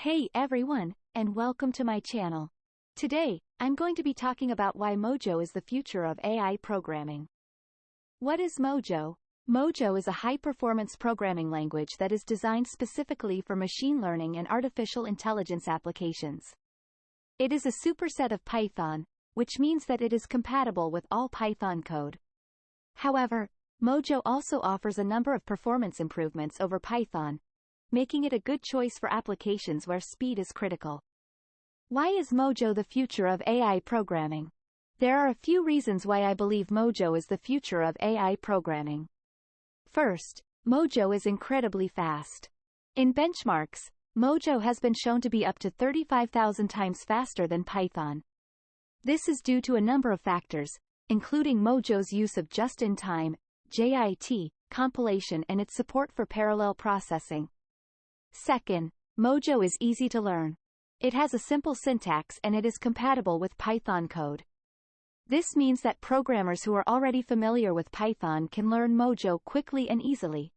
Hey everyone, and welcome to my channel. Today, I'm going to be talking about why Mojo is the future of AI programming. What is Mojo? Mojo is a high-performance programming language that is designed specifically for machine learning and artificial intelligence applications. It is a superset of Python, which means that it is compatible with all Python code. However, Mojo also offers a number of performance improvements over Python, making it a good choice for applications where speed is critical. Why is Mojo the future of AI programming? There are a few reasons why I believe Mojo is the future of AI programming. First, Mojo is incredibly fast. In benchmarks, Mojo has been shown to be up to 35,000 times faster than Python. This is due to a number of factors, including Mojo's use of just-in-time, JIT, compilation and its support for parallel processing. Second, Mojo is easy to learn. It has a simple syntax and it is compatible with Python code. This means that programmers who are already familiar with Python can learn Mojo quickly and easily.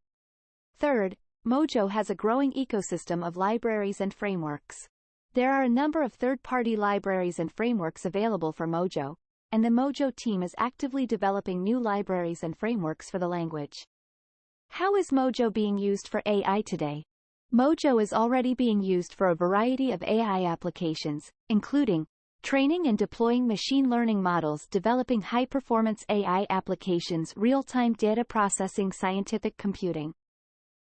Third, Mojo has a growing ecosystem of libraries and frameworks. There are a number of third-party libraries and frameworks available for Mojo, and the Mojo team is actively developing new libraries and frameworks for the language. How is Mojo being used for AI today? Mojo is already being used for a variety of AI applications, including training and deploying machine learning models, developing high-performance AI applications, real-time data processing, scientific computing.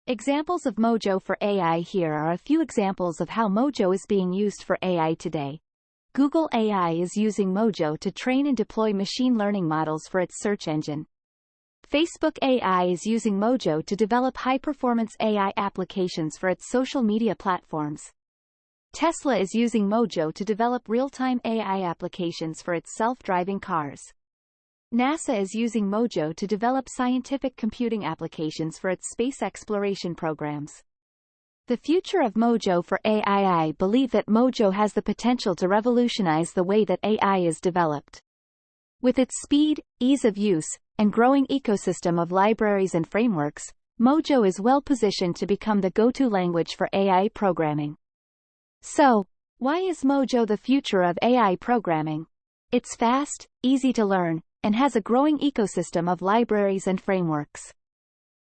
Examples of Mojo for AI. Here are a few examples of how Mojo is being used for AI today. Google AI is using Mojo to train and deploy machine learning models for its search engine. Facebook AI is using Mojo to develop high-performance AI applications for its social media platforms. Tesla is using Mojo to develop real-time AI applications for its self-driving cars. NASA is using Mojo to develop scientific computing applications for its space exploration programs. The future of Mojo for AI. I believe that Mojo has the potential to revolutionize the way that AI is developed. With its speed, ease of use, and growing ecosystem of libraries and frameworks, Mojo is well positioned to become the go-to language for AI programming. So, why is Mojo the future of AI programming? It's fast, easy to learn, and has a growing ecosystem of libraries and frameworks.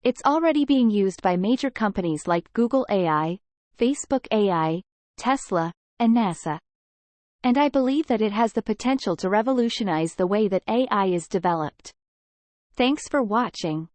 It's already being used by major companies like Google AI, Facebook AI, Tesla, and NASA. And I believe that it has the potential to revolutionize the way that AI is developed. Thanks for watching.